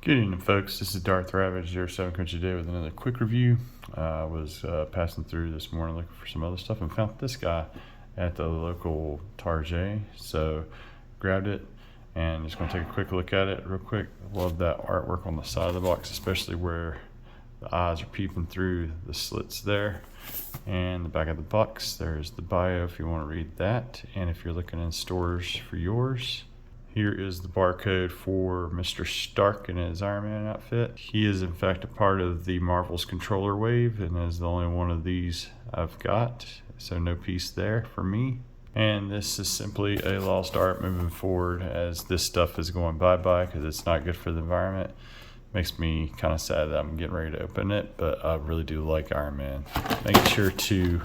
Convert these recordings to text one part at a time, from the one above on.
Good evening, folks. This is Darth Ravage 07 Coach today with another quick review. I was passing through this morning looking for some other stuff and found this guy at the local Target. So grabbed it and just going to take a quick look at it real quick. Love that artwork on the side of the box, especially where the eyes are peeping through the slits there. And the back of the box, there's the bio if you want to read that. And if you're looking in stores for yours, here is the barcode for Mr. Stark in his Ironman outfit. He is in fact a part of the Marvel's controller wave and is the only one of these I've got. So no piece there for me. And this is simply a lost art moving forward as this stuff is going bye-bye because it's not good for the environment. Makes me kind of sad that I'm getting ready to open it, but I really do like Ironman. Make sure to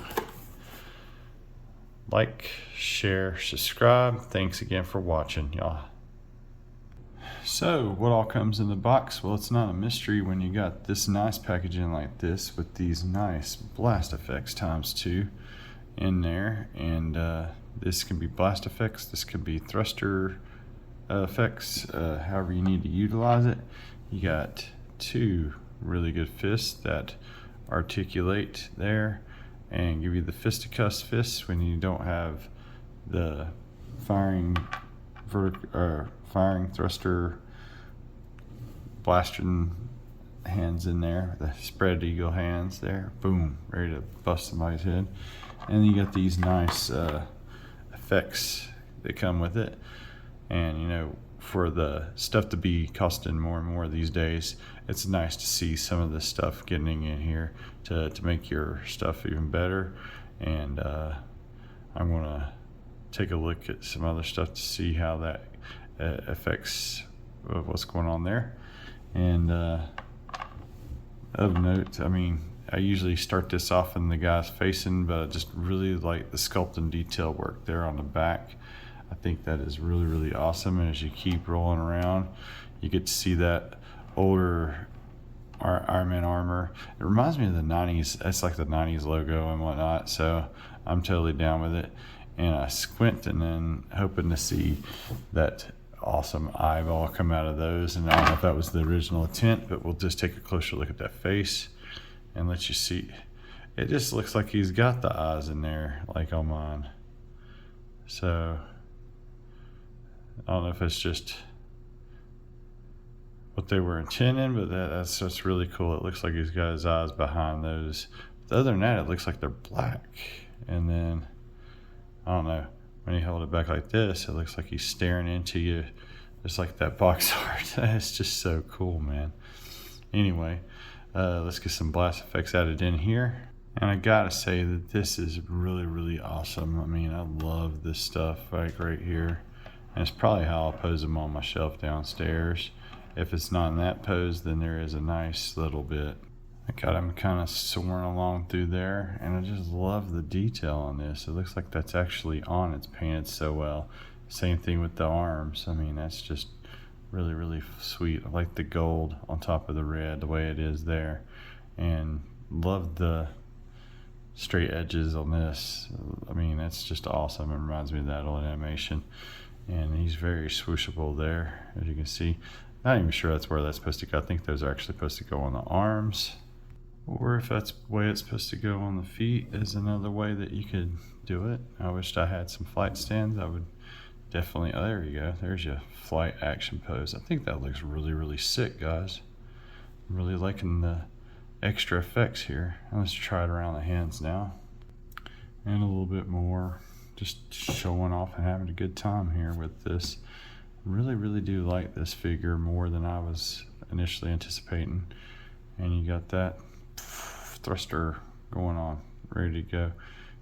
like, share, subscribe. Thanks again for watching, y'all. So what all comes in the box? Well, it's not a mystery when you got this nice packaging like this with these nice blast effects ×2 in there. And this can be blast effects, this could be thruster effects, however you need to utilize it. You got two really good fists that articulate there and give you the fisticuffs fists when you don't have the firing thruster blasting hands in there, the spread eagle hands there, boom, ready to bust somebody's head. And you got these nice effects that come with it. And you know, for the stuff to be costing more and more these days, it's nice to see some of this stuff getting in here to make your stuff even better. And I'm gonna take a look at some other stuff to see how that affects what's going on there. And of note, I mean, I usually start this off in the guy's facing, but I just really like the sculpt and detail work there on the back. I think that is really, really awesome. And as you keep rolling around, you get to see that older Ironman armor. It reminds me of the 90s. That's like the 90s logo and whatnot. So I'm totally down with it. And I squint and then hoping to see that awesome eyeball come out of those. And I don't know if that was the original intent, but we'll just take a closer look at that face and let you see. It just looks like he's got the eyes in there, like on mine. So I don't know if it's just what they were intending, but that's just really cool. It looks like he's got his eyes behind those. But other than that, it looks like they're black. And then, I don't know, when you hold it back like this, it looks like he's staring into you, just like that box art. It's just so cool, man. Anyway, let's get some blast effects added in here. And I gotta say that this is really, really awesome. I mean, I love this stuff right here. And it's probably how I'll pose them on my shelf downstairs. If it's not in that pose, then there is a nice little bit. I got them kind of soaring along through there, and I just love the detail on this. It looks like that's actually on. It's painted so well. Same thing with the arms. I mean, that's just really, really sweet. I like the gold on top of the red, the way it is there. And love the straight edges on this. I mean, that's just awesome. It reminds me of that old animation. And he's very swooshable there, as you can see. Not even sure that's where that's supposed to go. I think those are actually supposed to go on the arms. Or if that's the way it's supposed to go on the feet is another way that you could do it. I wished I had some flight stands. I would definitely, oh, there you go. There's your flight action pose. I think that looks really, really sick, guys. I'm really liking the extra effects here. Let's try it around the hands now. And a little bit more. Just showing off and having a good time here with this. Really, really do like this figure more than I was initially anticipating. And you got that thruster going on, ready to go.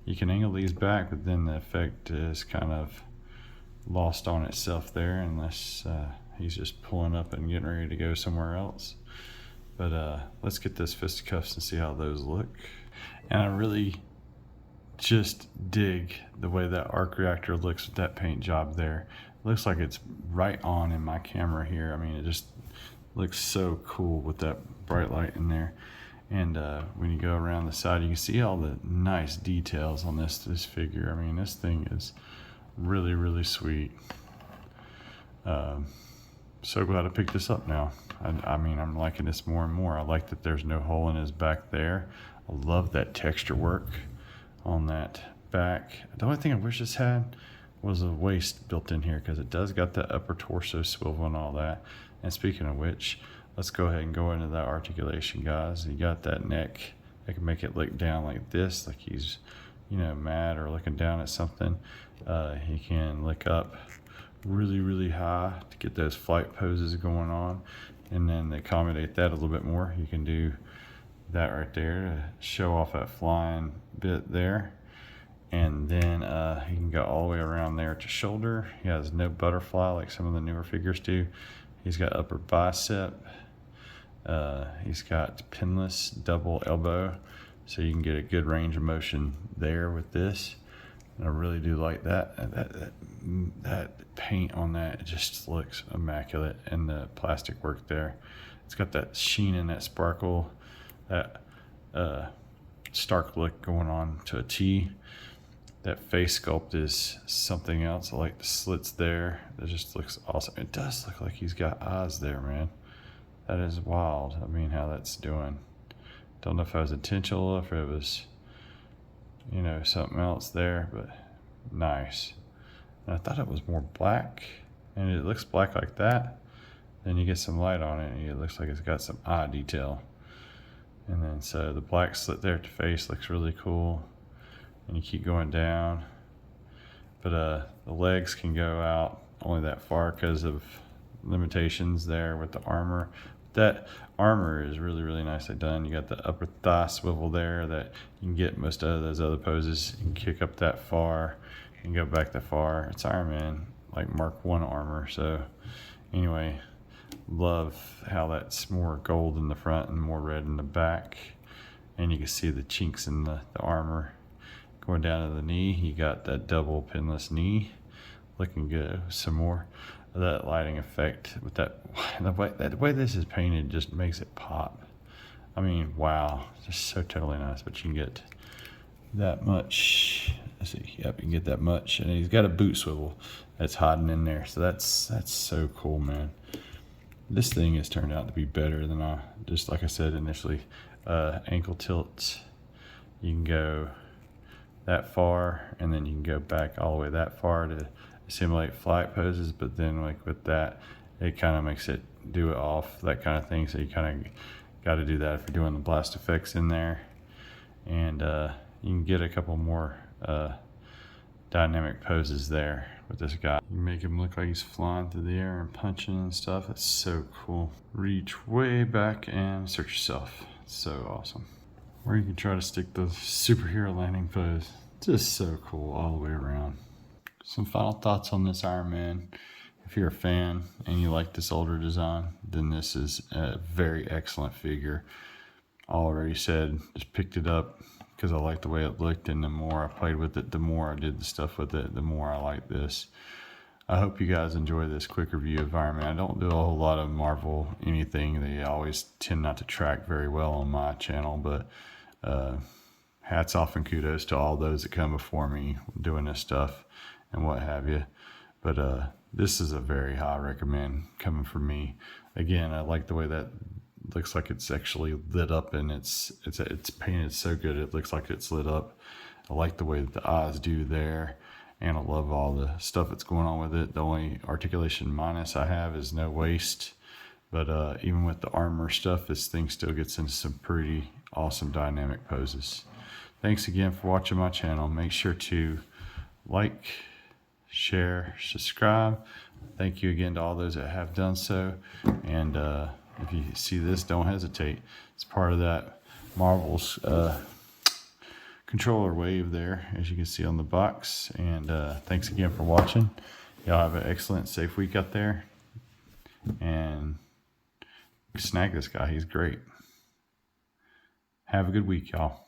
You can angle these back, but then the effect is kind of lost on itself there unless he's just pulling up and getting ready to go somewhere else. But let's get those fisticuffs and see how those look. And I really just dig the way that arc reactor looks with that paint job there. It looks like it's right on in my camera here. I mean, it just looks so cool with that bright light in there. And when you go around the side, you can see all the nice details on this figure. I mean, this thing is really, really sweet. So glad I picked this up now. I mean, I'm liking this more and more. I like that there's no hole in his back there. I love that texture work on that back. The only thing I wish this had was a waist built in here, because it does got that upper torso swivel and all that. And speaking of which, let's go ahead and go into that articulation, guys. You got that neck. I can make it look down like this, like he's, you know, mad or looking down at something. He can look up really, really high to get those flight poses going on. And then to accommodate that a little bit more, you can do that right there to show off that flying bit there. And then he can go all the way around there to shoulder. He has no butterfly like some of the newer figures do. He's got upper bicep. He's got pinless double elbow, so you can get a good range of motion there with this. And I really do like that. That paint on that, it just looks immaculate, and the plastic work there. It's got that sheen and that sparkle, that stark look going on to a T. That face sculpt is something else. I like the slits there. It just looks awesome. It does look like he's got eyes there, man. That is wild. I mean, how that's doing. Don't know if it was intentional or if it was, you know, something else there, but nice. And I thought it was more black, and it looks black like that. Then you get some light on it, and it looks like it's got some eye detail. And then so the black slit there at the face looks really cool. And you keep going down, but the legs can go out only that far because of limitations there with the armor. That armor is really, really nicely done. You got the upper thigh swivel there that you can get most of those other poses. You can kick up that far and go back that far. It's Ironman, like Mark 1 armor. So anyway, love how that's more gold in the front and more red in the back. And you can see the chinks in the armor. Going down to the knee, you got that double pinless knee, looking good. Some more of that lighting effect with that. The way this is painted just makes it pop. I mean, wow, just so totally nice. But you can get that much. Let's see, yep, you can get that much, and he's got a boot swivel that's hiding in there. So that's so cool, man. This thing has turned out to be better than just like I said initially. Ankle tilts. You can go that far, and then you can go back all the way that far to simulate flight poses. But then like with that, it kind of makes it do it off, that kind of thing. So you kind of got to do that if you're doing the blast effects in there. And you can get a couple more dynamic poses there with this guy. You make him look like he's flying through the air and punching and stuff. That's so cool. Reach way back and insert yourself. So awesome. Or you can try to stick the superhero landing pose. Just so cool all the way around. Some final thoughts on this Ironman. If you're a fan and you like this older design, then this is a very excellent figure. Already said, just picked it up because I liked the way it looked, and the more I played with it, the more I did the stuff with it, the more I like this. I hope you guys enjoy this quick review of Ironman. I don't do a whole lot of Marvel anything. They always tend not to track very well on my channel, but hats off and kudos to all those that come before me doing this stuff and what have you. But this is a very high recommend coming from me. Again, I like the way that looks like it's actually lit up, and it's painted so good it looks like it's lit up. I like the way that the eyes do there, and I love all the stuff that's going on with it. The only articulation minus I have is no waist. But even with the armor stuff, this thing still gets into some pretty awesome dynamic poses. Thanks again for watching my channel. Make sure to like, share, subscribe. Thank you again to all those that have done so. And if you see this, don't hesitate. It's part of that Marvel's controller wave there, as you can see on the box. And thanks again for watching. Y'all have an excellent, safe week out there. And snag this guy. He's great. Have a good week, y'all.